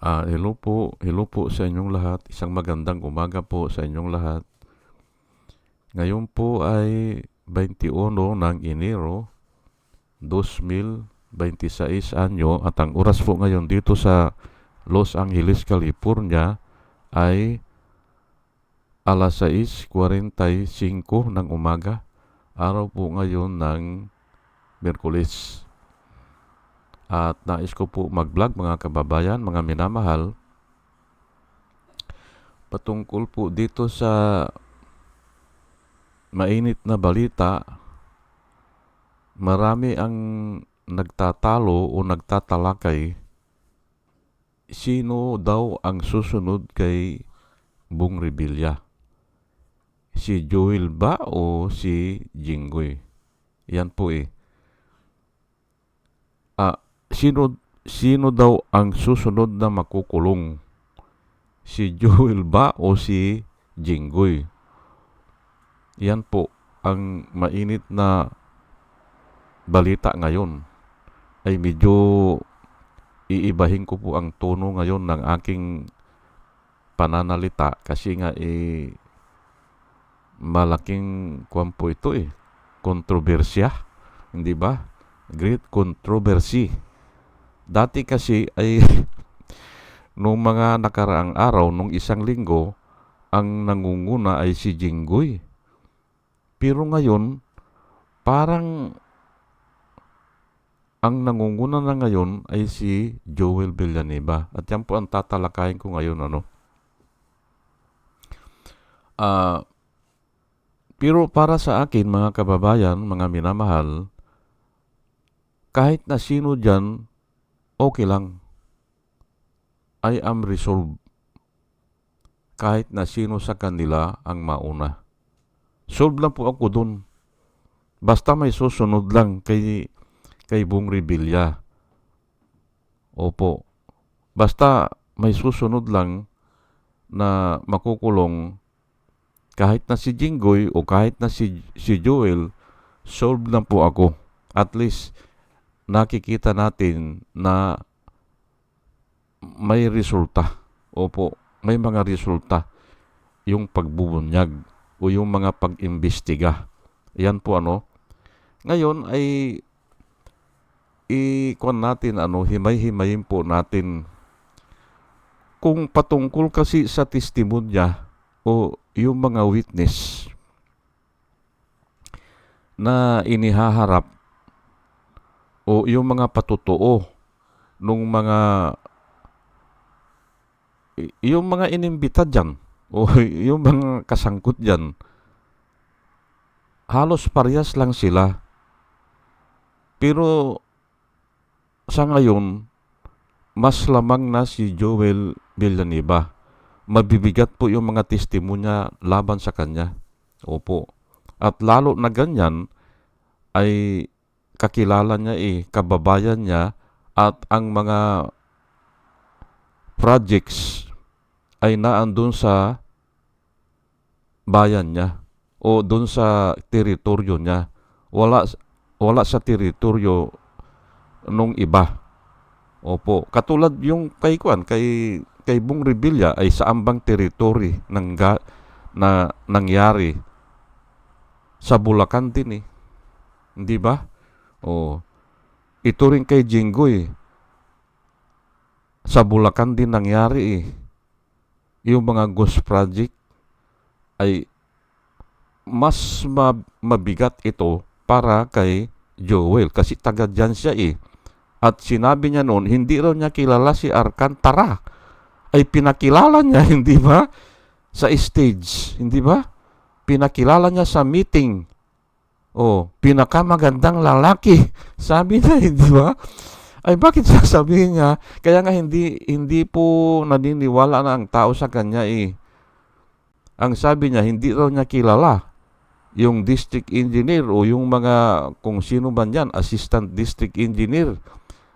Hello po sa inyong lahat. Isang magandang umaga po sa inyong lahat. Ngayon po ay 21 ng Enero 2026 anyo at ang oras po ngayon dito sa Los Angeles, California ay alas 6:45 ng umaga. Araw po ngayon ng Miyerkules. At nais ko po mag-vlog mga kababayan, mga minamahal, patungkol po dito sa mainit na balita. Marami ang nagtatalo o nagtatalakay sino daw ang susunod kay Bong Revilla. Si Joel ba o si Jinggoy? Yan po Sino daw ang susunod na makukulong? Si Joel ba o si Jinggoy? Yan po ang mainit na balita ngayon. Ay medyo iibahin ko po ang tono ngayon ng aking pananalita kasi nga malaking po ito kontrobersya, hindi ba? Great controversy. Dati kasi ay nung mga nakaraang araw, nung isang linggo, ang nangunguna ay si Jinggoy. Pero ngayon, parang ang nangunguna na ngayon ay si Joel Villanueva. At yan po ang tatalakayin ko ngayon. Pero para sa akin, mga kababayan, mga minamahal, kahit na sino dyan, okay lang. I am resolved. Kahit na sino sa kanila ang mauna. Solve lang po ako dun. Basta may susunod lang kay Bong Revilla. Opo. Basta may susunod lang na makukulong, kahit na si Jinggoy o kahit na si Joel, solve lang po ako. At least nakikita natin na may resulta. Opo, may mga resulta yung pagbubunyag o yung mga pag-imbestiga. Yan po Ngayon ay himay-himayin po natin kung patungkol kasi sa testimonya o yung mga witness na inihaharap o yung mga patutuo nung yung mga inimbita dyan o yung mga kasangkot dyan, halos parehas lang sila. Pero sa ngayon, mas lamang na si Joel Villanueva. Mabibigat po yung mga testimonya laban sa kanya. Opo. At lalo na ganyan ay kakilala niya kababayan niya, at ang mga projects ay naandun sa bayan niya o dun sa teritoryo niya. Wala sa teritoryo nung iba. Opo. Katulad yung kay Bong Revilla ay sa ambang teritoryo na nangyari sa Bulacan din Hindi ba? Ito rin kay Jinggoy, sa Bulacan din nangyari Yung mga ghost project ay mas mabigat ito para kay Joel kasi taga dyan siya At sinabi niya noon, hindi raw niya kilala si Alcantara. Ay pinakilala niya, hindi ba? Sa stage, hindi ba? Pinakilala niya sa meeting. Pinakamagandang lalaki. Sabi niya, hindi ba? Ay bakit sasabihin niya? Kaya nga hindi po naniniwala na ang tao sa kanya Ang sabi niya, hindi raw niya kilala yung district engineer o yung mga kung sino man yan, assistant district engineer.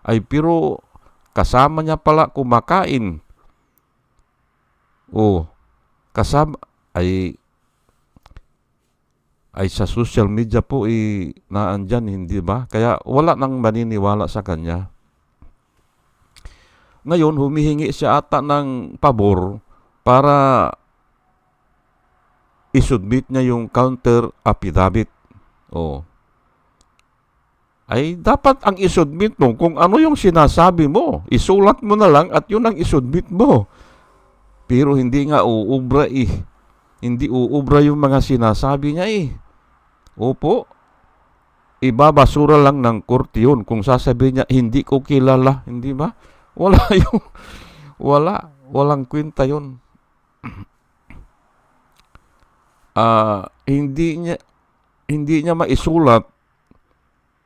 Ay pero kasama niya pala kumakain. Kasama ay sa social media po naandyan, hindi ba? Kaya wala nang maniniwala sa kanya. Ngayon, humihingi siya ata ng pabor para isubmit niya yung counter affidavit. Oh. Ay dapat ang isubmit mo kung ano yung sinasabi mo. Isulat mo na lang at yun ang isubmit mo. Pero hindi nga uubra eh. Hindi uubra yung mga sinasabi niya eh. Opo. Ibabasura lang ng korte yun kung sasabihin niya hindi ko kilala, hindi ba? Wala yung walang kwenta yun. Hindi niya maisulat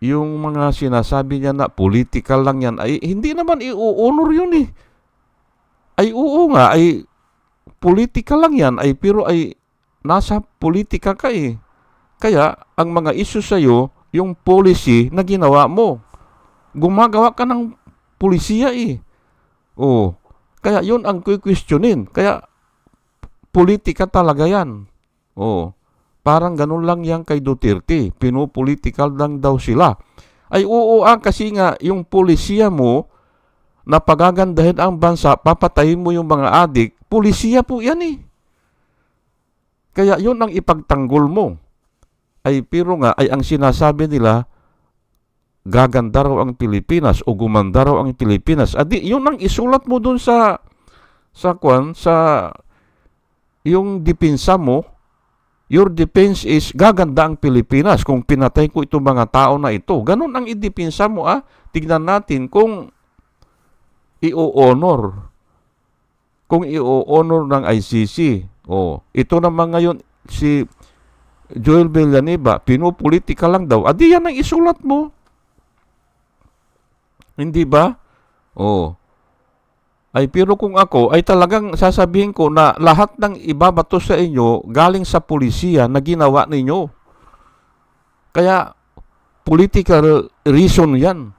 yung mga sinasabi niya na political lang yan. Ay hindi naman i-honor yun eh. Ay oo nga, ay political lang yan, ay pero ay nasa politika ka eh. Kaya ang mga issue sa'yo, yung policy na ginawa mo. Gumagawa ka ng pulisiya eh. Oh, kaya yun ang questionin. Kaya politika talaga yan. Oh, parang ganun lang yan kay Duterte. Pinopolitical lang daw sila. Ay oo kasi nga yung pulisiya mo na pagagandahin ang bansa, papatayin mo yung mga adik, pulisiya po yan eh. Kaya yun ang ipagtanggol mo. Ay pero nga ay ang sinasabi nila gaganda raw ang Pilipinas o gumanda raw ang Pilipinas. Adi yun ang isulat mo dun sa yung depensa mo. Your defense is gaganda ang Pilipinas kung pinatay ko itong mga tao na ito. Ganun ang idepensa mo Tignan natin kung i-honor. Kung i-honor ng ICC. Ito naman ngayon si Joel Villanueva, pinopolitika lang daw. Adi yan ang isulat mo. Hindi ba? Ay pero kung ako, ay talagang sasabihin ko na lahat ng ibabato sa inyo galing sa pulisiya na ginawa ninyo. Kaya political reason yan.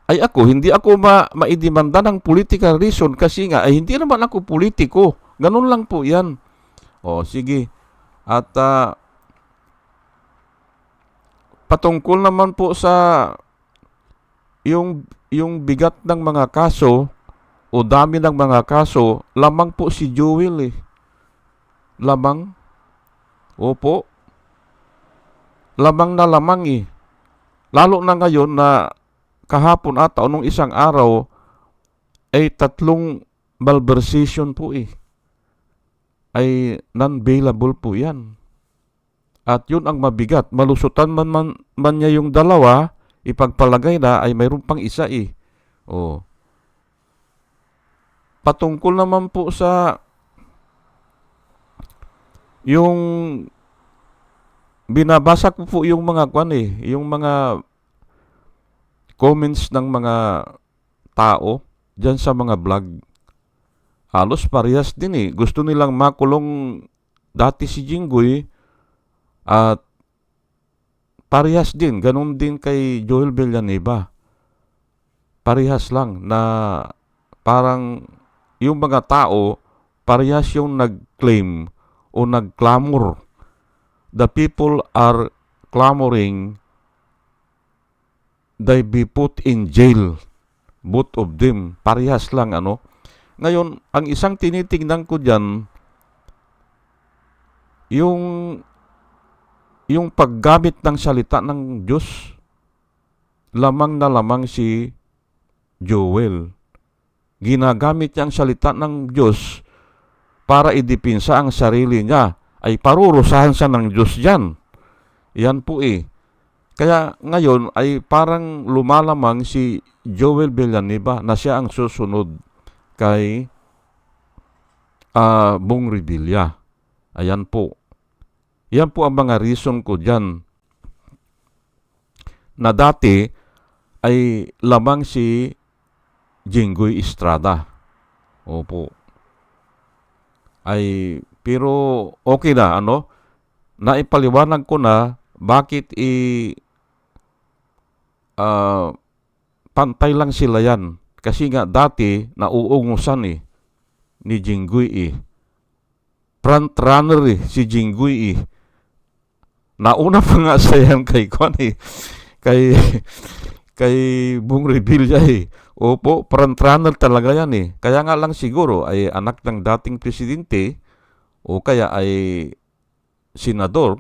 Ay ako, hindi ako maidimanda ng political reason kasi nga, ay hindi naman ako politiko. Ganun lang po yan. Sige. At patungkol naman po sa yung bigat ng mga kaso o dami ng mga kaso, lamang po si Joel eh. Lamang. Opo. Lamang na lamang eh. Lalo na ngayon na kahapon ata o nung isang araw ay 3 malversation po eh. Ay non-bailable po yan. At yun ang mabigat. Malusutan man niya yung 2, ipagpalagay na ay mayroon pang isa eh. Patungkol naman po sa yung binabasa ko po yung mga yung mga comments ng mga tao dyan sa mga vlog. Halos parehas din eh. Gusto nilang makulong dati si Jinggoy at parehas din. Ganun din kay Joel Villanueva. Parehas lang na parang yung mga tao parehas yung nag-claim o nag-clamor. The people are clamoring they be put in jail. Both of them. Parehas lang Ngayon, ang isang tinitingnan ko dyan, yung paggamit ng salita ng Diyos, lamang na lamang si Joel. Ginagamit niya ang salita ng Diyos para idipinsa ang sarili niya. Ay parurusahan siya ng Diyos dyan. Yan po eh. Kaya ngayon ay parang lumalamang si Joel Villanueva na siya ang susunod kay Bong Revilla. Ayan po. Yan po ang mga reason ko dyan. Na dati ay lamang si Jinggoy Estrada. Opo. Ay, pero okay na, naipaliwanag ko na bakit pantay lang sila yan. Kasi nga dati, nauungusan ni Jinggoy Front runner si Jinggoy Nauna pa nga sa yan kay Bong Revilla Opo, frontrunner talaga yan eh. Kaya nga lang siguro ay anak ng dating presidente o kaya ay senador,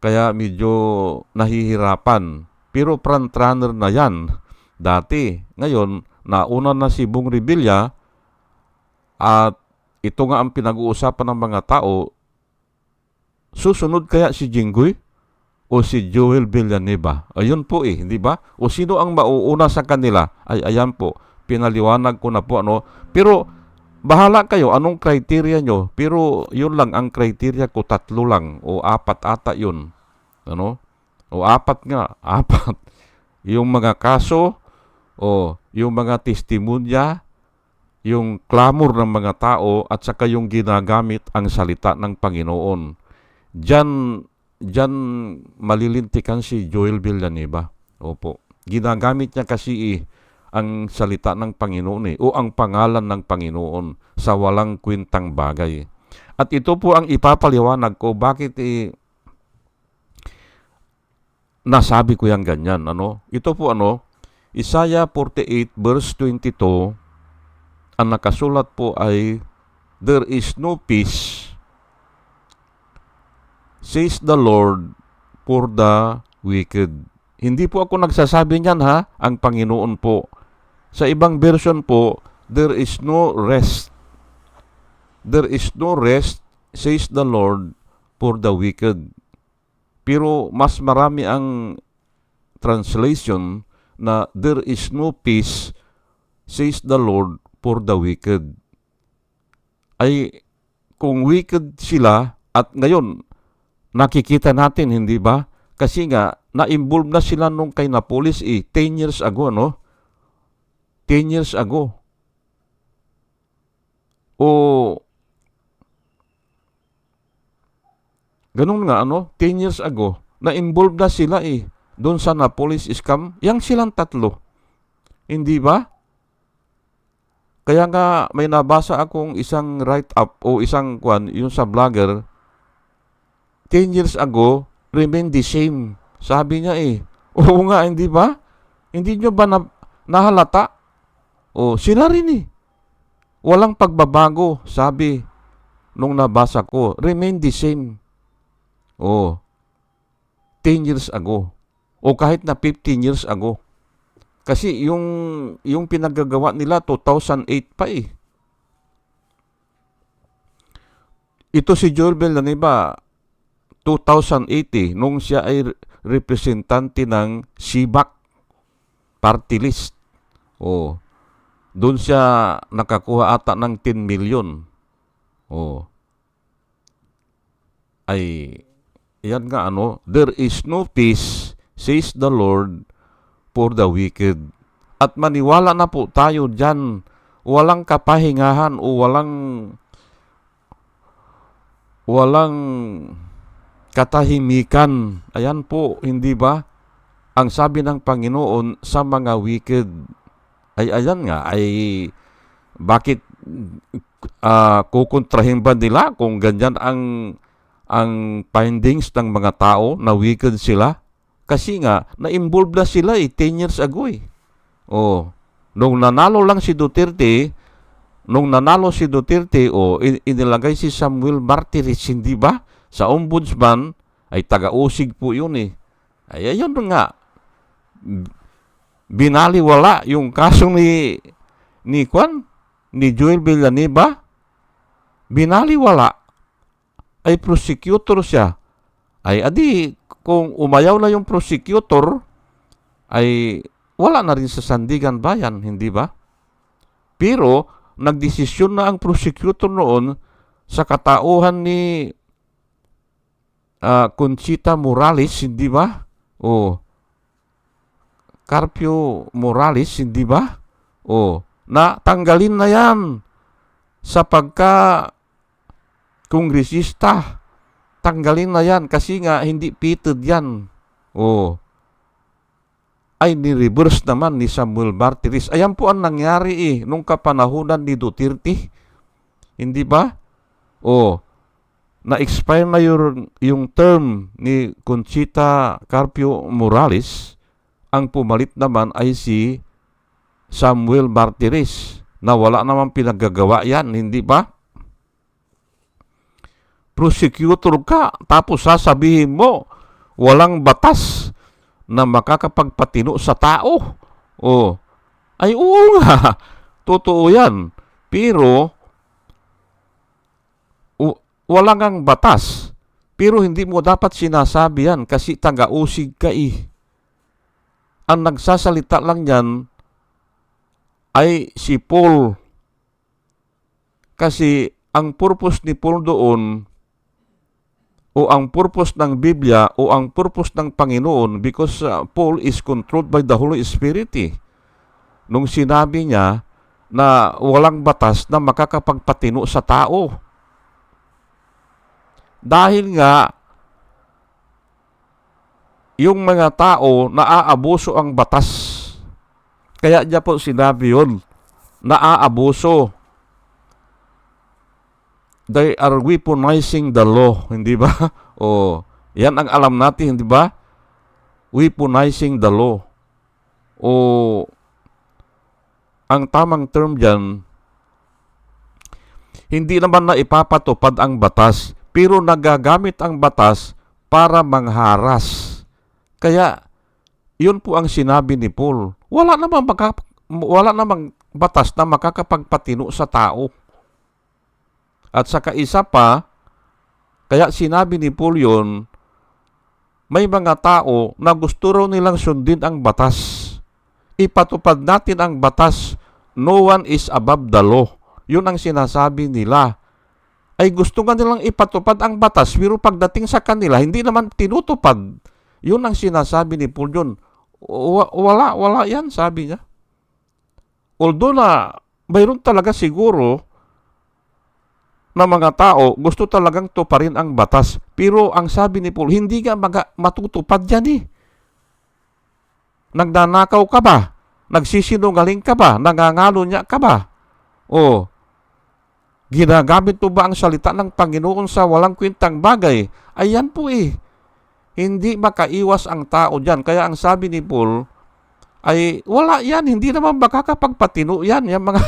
kaya medyo nahihirapan. Pero frontrunner na yan dati. Ngayon, nauna na si Bong Revilla at ito nga ang pinag-uusapan ng mga tao, susunod kaya si Jinggoy o si Joel Villanueva? Ayun po eh, di ba? O sino ang mauuna sa kanila? Ay, ayan po, pinaliwanag ko na po ano. Pero, bahala kayo, anong criteria nyo? Pero, yun lang, ang criteria ko, 3 lang, o 4 ata yun. Ano? O 4 nga, 4. Yung mga kaso, o yung mga testimonya, yung clamor ng mga tao, at saka yung ginagamit ang salita ng Panginoon. Diyan malilintikan si Joel Villanueva. Opo. Ginagamit niya kasi ang salita ng Panginoon o ang pangalan ng Panginoon sa walang kwentang bagay. At ito po ang ipapaliwanag ko bakit nasabi ko yan ganyan. Ano? Ito po Isaiah 48 verse 22, ang nakasulat po ay, "There is no peace, says the Lord, for the wicked." Hindi po ako nagsasabi niyan ha, ang Panginoon po. Sa ibang version po, "There is no rest. There is no rest, says the Lord, for the wicked." Pero mas marami ang translation na, "There is no peace, says the Lord, for the wicked." Ay, kung wicked sila, at ngayon, nakikita natin, hindi ba? Kasi nga, na-involve na sila nung kay Napoles 10 years ago, 10 years ago. O, ganun nga, 10 years ago, na-involve na sila doon sa Napoles scam. Yang silang 3. Hindi ba? Kaya nga, may nabasa akong isang write-up o isang yung sa vlogger, 10 years ago, remain the same. Sabi niya Oo nga, hindi ba? Hindi nyo ba nahalata? Sila rin walang pagbabago, sabi nung nabasa ko. Remain the same. 10 years ago. O kahit na 15 years ago. Kasi yung pinagagawa nila 2008 pa Ito si Joel Villanueva, 2008 nung siya ay representante ng SIBAC party list. Doon siya nakakuha ata ng 10 million. Ay, yan nga "There is no peace, says the Lord, for the wicked." At maniwala na po tayo dyan. Walang kapahingahan o walang katahimikan. Ayan po, hindi ba? Ang sabi ng Panginoon sa mga wicked. Ay, ayan nga, bakit kukontrahin ba nila kung ganyan ang findings ng mga tao na wicked sila? Kasi nga, na-involve na sila 10 years ago Nung nanalo si Duterte, inilagay si Samuel Martires, hindi ba? Sa ombudsman, ay taga-usig po yun Ay, ayun nga. Binaliwala yung kaso ni Joel Villanueva. Binaliwala. Ay, prosecutor siya. Ay, adi, kung umayaw na yung prosecutor, ay wala na rin sa Sandigan Bayan, hindi ba? Pero, nagdesisyon na ang prosecutor noon sa katauhan ni Conchita Morales, hindi ba? Carpio Morales, hindi ba? Na tanggalin na yan sa pagka-kongresista. Tanggalin na yan kasi nga hindi fitted yan. Ay ni-reverse naman ni Samuel Martires. Ayan po ang nangyari nung kapanahunan ni Duterte. Hindi ba? Na-expire na yung term ni Conchita Carpio Morales. Ang pumalit naman ay si Samuel Martires na wala namang pinaggagawa yan, hindi ba? Prosecutor ka, tapos sasabihin mo, walang batas na makakapagpatino sa tao. Oh, ay oo nga, totoo yan. Pero, wala ngang batas. Pero hindi mo dapat sinasabi yan kasi taga-usig ka eh. Ang nagsasalita lang yan ay si Paul. Kasi ang purpose ni Paul doon, o ang purpose ng Biblia, o ang purpose ng Panginoon, because Paul is controlled by the Holy Spirit eh. Nung sinabi niya na walang batas na makakapagpatino sa tao. Dahil nga, yung mga tao naaabuso ang batas. Kaya niya po sinabi yun, naaabuso. They are weaponizing the law, hindi ba? O, yan ang alam natin, hindi ba? Weaponizing the law. O, ang tamang term dyan, hindi naman na ipapatupad ang batas, pero nagagamit ang batas para mangharas. Kaya, yun po ang sinabi ni Paul. Wala namang batas na makakapagpatino sa tao. At saka isa pa, kaya sinabi ni Paul yun, may mga tao na gusto raw nilang sundin ang batas. Ipatupad natin ang batas. No one is above the law. Yun ang sinasabi nila. Ay gusto nga nilang ipatupad ang batas, pero pagdating sa kanila, hindi naman tinutupad. Yun ang sinasabi ni Paul yun. Wala yan, sabi niya. Although na mayroon talaga siguro na mga tao gusto talagang tuparin ang batas. Pero ang sabi ni Paul, hindi ka matutupad yan eh. Nagnanakaw ka ba? Nagsisinungaling ka ba? Nangangalunya ka ba? O, ginagamit mo ba ang salita ng Panginoon sa walang kwentang bagay? Ayan po eh. Hindi makaiwas ang tao dyan. Kaya ang sabi ni Paul, ay wala yan. Hindi naman makakapagpatino yan. Yan mga,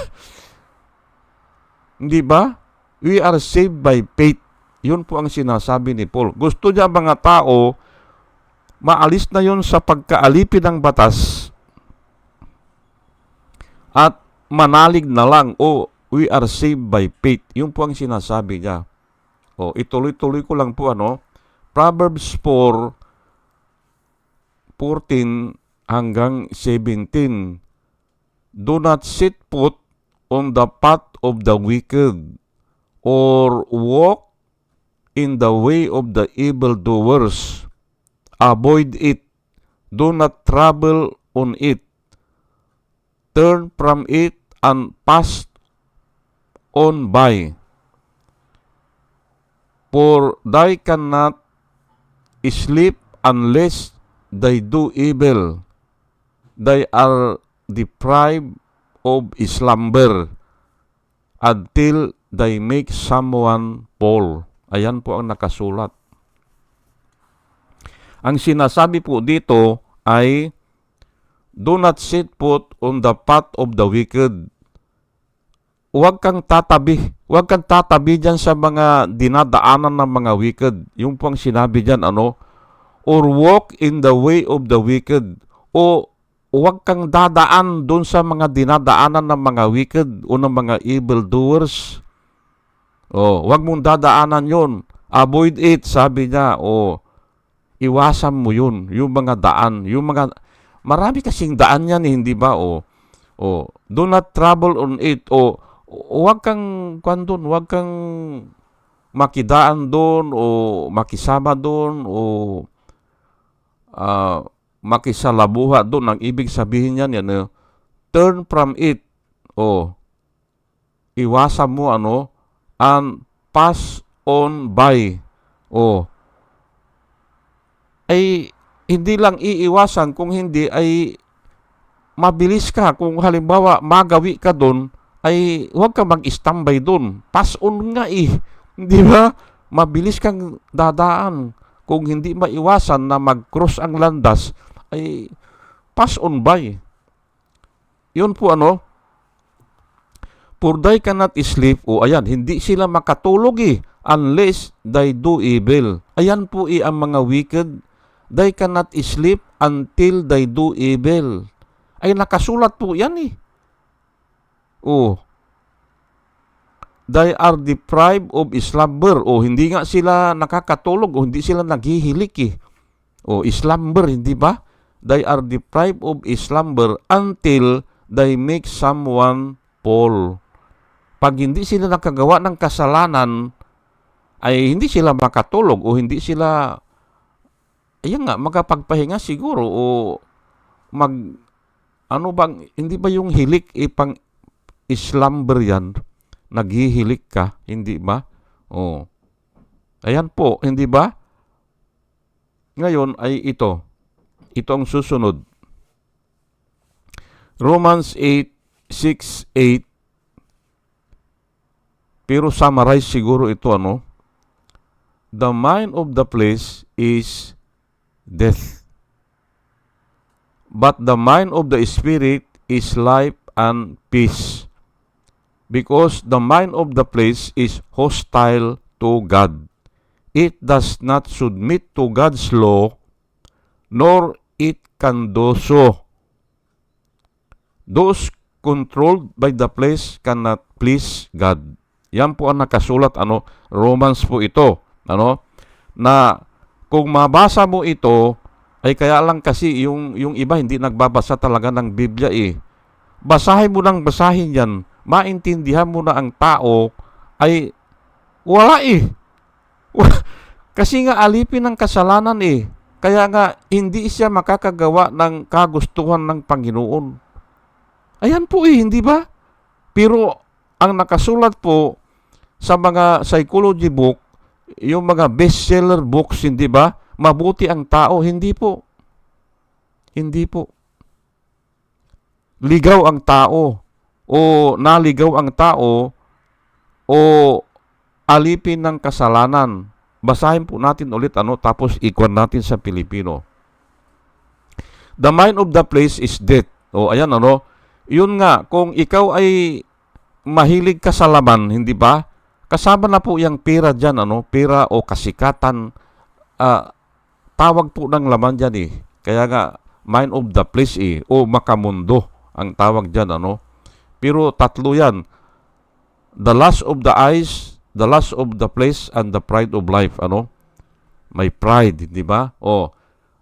hindi ba? We are saved by faith. Yun po ang sinasabi ni Paul. Gusto niya mga tao, maalis na yun sa pagkaalipin ng batas at manalig na lang. O, we are saved by faith. Yun po ang sinasabi niya. O, ituloy-tuloy ko lang po Proverbs 4:14 hanggang 17. Do not sit put on the path of the wicked, or walk in the way of the evildoers. Avoid it. Do not travel on it. Turn from it and pass on by. For they cannot sleep unless they do evil. They are deprived of slumber until they make someone fall. Ayan po ang nakasulat. Ang sinasabi po dito ay, do not sit put on the path of the wicked. Huwag kang tatabi. Huwag kang tatabi dyan sa mga dinadaanan ng mga wicked. Yung po ang sinabi dyan, or walk in the way of the wicked. O huwag kang dadaan doon sa mga dinadaanan ng mga wicked o ng mga evildoers. O, huwag mong dadaanan yun. Avoid it, sabi niya. O, iwasan mo yun. Yung mga daan. Marami kasing daan yan, hindi ba? O, do not travel on it. O, huwag kang makidaan doon o makisama doon o makisalabuha doon. Ang ibig sabihin yan, turn from it. O, iwasan mo and pass on by. O, ay hindi lang iiwasan, kung hindi ay mabilis ka. Kung halimbawa magawi ka doon, ay huwag ka mag-standby doon. Pass on nga eh. Di ba? Mabilis kang dadaan. Kung hindi maiwasan na mag-cross ang landas, ay pass on by. yun po for they cannot sleep, o ayan, hindi sila makatulog unless they do evil. Ayan po ang mga wicked. They cannot sleep until they do evil. Ay nakasulat po yan Oh, they are deprived of slumber. O hindi nga sila nakakatulog o hindi sila naghihilik O slumber, hindi ba? They are deprived of slumber until they make someone fall. Pag hindi sila nakagawa ng kasalanan, ay hindi sila makatulog o hindi sila, ayan nga, makapagpahinga siguro o hindi ba yung hilik pang slumber yan? Naghihilik ka, hindi ba? Ayan po, hindi ba? Ngayon ay ito ang susunod. Romans 8:6-8. Pero summarize siguro ito The mind of the flesh is death, but the mind of the spirit is life and peace. Because the mind of the flesh is hostile to God. It does not submit to God's law, nor it can do so. Those controlled by the flesh cannot please God. Yan po ang nakasulat, Romans po ito, na kung mabasa mo ito, ay kaya lang kasi yung iba hindi nagbabasa talaga ng Biblia Basahin mo ng basahin yan, maintindihan mo na ang tao ay wala Kasi nga alipin ng kasalanan Kaya nga hindi siya makakagawa ng kagustuhan ng Panginoon. Ayan po hindi ba? Pero ang nakasulat po sa mga psychology book, yung mga bestseller books, hindi ba? Mabuti ang tao, hindi po. Hindi po. Ligaw ang tao o naligaw ang tao o alipin ng kasalanan. Basahin po natin ulit tapos ikuan natin sa Pilipino. The mind of the flesh is death. O ayan yun nga, kung ikaw ay mahilig ka sa laman, hindi ba? Kasama na po yung pera dyan, pera o kasikatan. Tawag po ng laman dyan Kaya nga, mind of the flesh o makamundo ang tawag dyan, Pero tatlo yan. The lust of the eyes, the lust of the flesh, and the pride of life, May pride, hindi ba?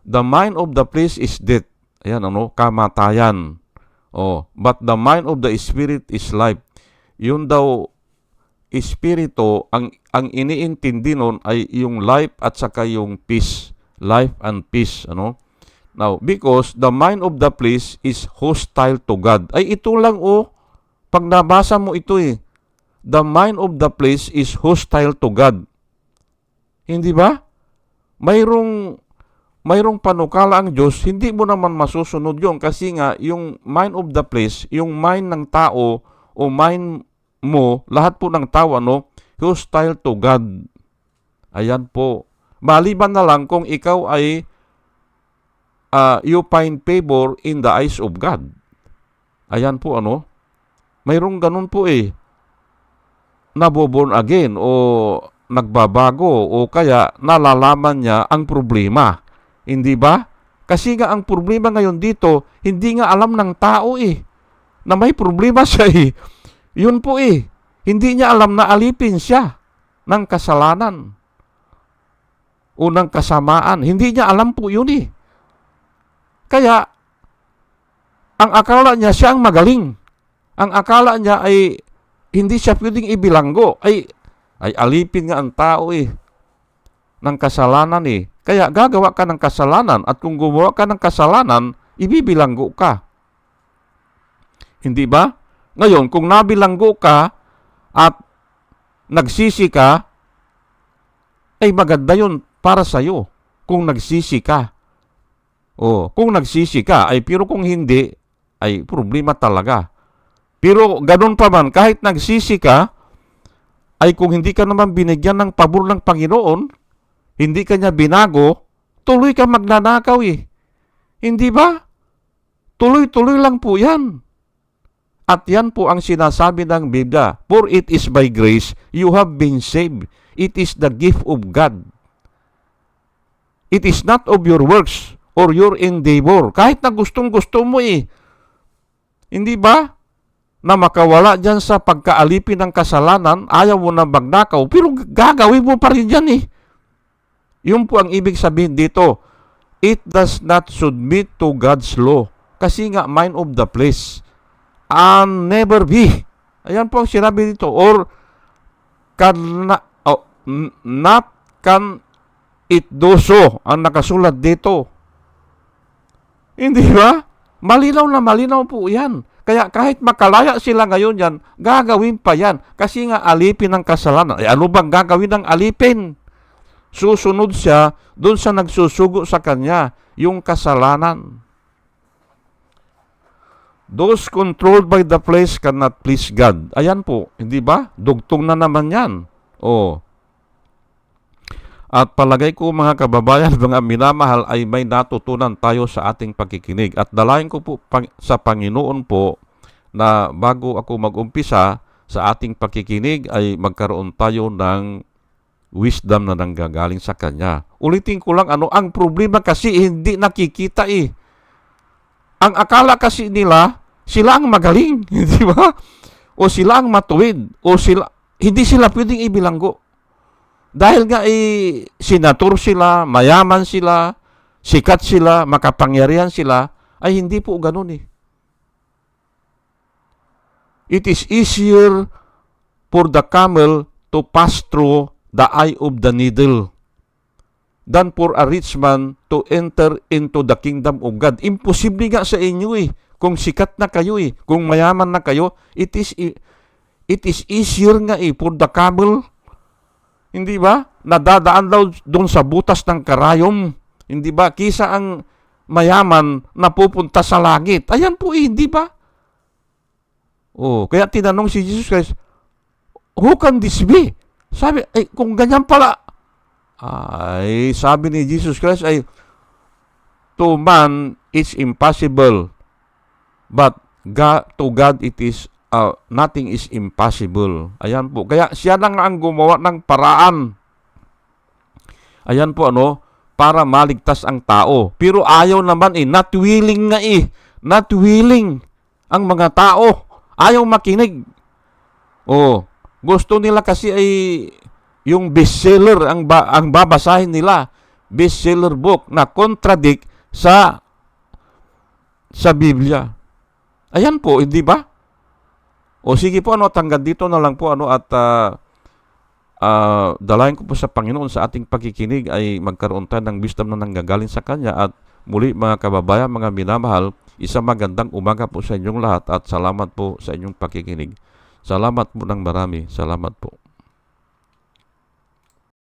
The mind of the flesh is death. Ayan, kamatayan. But the mind of the spirit is life. Yun daw, espiritu, ang iniintindi nun ay yung life at saka yung peace. Life and peace, Now, because the mind of the flesh is hostile to God. Ay, ito lang pag nabasa mo ito The mind of the flesh is hostile to God. Hindi ba? Mayroong panukala ang Diyos, hindi mo naman masusunod yun kasi nga yung mind of the flesh, yung mind ng tao o mind mo, lahat po ng tao hostile to God. Ayan po. Maliban na lang kung ikaw ay you find favor in the eyes of God. Ayan po mayroong ganun po naboborn again o nagbabago o kaya nalalaman niya ang problema. Hindi ba? Kasi nga ang problema ngayon dito, hindi nga alam ng tao na may problema siya Yun po hindi niya alam na alipin siya ng kasalanan o ng kasamaan. Hindi niya alam po yun Kaya, ang akala niya siya ang magaling. Ang akala niya ay hindi siya pwedeng ibilanggo. Ay alipin nga ang tao ng kasalanan Kaya gagawa ka ng kasalanan at kung gumawa ka ng kasalanan, ibibilanggo ka. Hindi ba? Ngayon, kung nabilanggo ka at nagsisi ka, ay maganda yun para sa'yo kung nagsisi ka. Kung nagsisi ka, pero kung hindi, ay problema talaga. Pero ganun pa man, kahit nagsisi ka, ay kung hindi ka naman binigyan ng pabor ng Panginoon, hindi ka niya binago, tuloy ka magnanakaw Hindi ba? Tuloy-tuloy lang po yan. At yan po ang sinasabi ng Biblia. For it is by grace you have been saved. It is the gift of God. It is not of your works or your endeavor. Kahit na gustong-gusto mo hindi ba? Na makawala dyan sa pagkaalipin ng kasalanan, ayaw mo na magnakaw, pero gagawin mo pa rin yan Yun po ang ibig sabihin dito. It does not submit to God's law. Kasi nga, mind of the flesh. And never be. Ayan po ang sinabi dito. Or, not can it do so. Ang nakasulat dito. Hindi ba? Malinaw na malinaw po yan. Kaya kahit makalaya sila ngayon yan, gagawin pa yan. Kasi nga alipin ng kasalanan. Ano bang gagawin ng alipin? Susunod siya doon sa nagsusugo sa kanya, yung kasalanan. Those controlled by the flesh cannot please God. Ayan po, hindi ba? Dugtong na naman yan. At palagay ko mga kababayan, mga minamahal, ay may natutunan tayo sa ating pakikinig. At dalayan ko po sa Panginoon po na bago ako mag-umpisa sa ating pakikinig ay magkaroon tayo ng wisdom na nanggagaling sa Kanya. Ulitin ko lang, ang problema kasi hindi nakikita Ang akala kasi nila, sila ang magaling, di ba? O sila ang matuwid, hindi sila pwedeng ibilanggo. Dahil nga senator sila, mayaman sila, sikat sila, makapangyarihan sila, ay hindi po ganun It is easier for the camel to pass through the eye of the needle than for a rich man to enter into the kingdom of God. Imposible nga sa inyo Kung sikat na kayo kung mayaman na kayo, it is easier nga for the camel. Hindi ba? Nadadaan daw doon sa butas ng karayom. Hindi ba? Kisa ang mayaman na pupunta sa langit. Ayan po hindi ba? Kaya tinanong si Jesus Christ, who can this be? Sabi, kung ganyan pala, sabi ni Jesus Christ to man it's impossible, but to God it is nothing is impossible. Ayan po. Kaya siya lang ang gumawa ng paraan. Ayan po para maligtas ang tao. Pero ayaw naman not willing nga Not willing ang mga tao. Ayaw makinig. Gusto nila kasi yung bestseller ang babasahin nila. Bestseller book na contradict sa Biblia. Ayan po, hindi ba? Sige po, hanggang dito na lang po, at dalayan ko po sa Panginoon sa ating pakikinig ay magkaroon tayo ng wisdom na nanggagaling sa Kanya. At muli mga kababayan, mga minamahal, isang magandang umaga po sa inyong lahat at salamat po sa inyong pakikinig. Salamat po ng marami. Salamat po.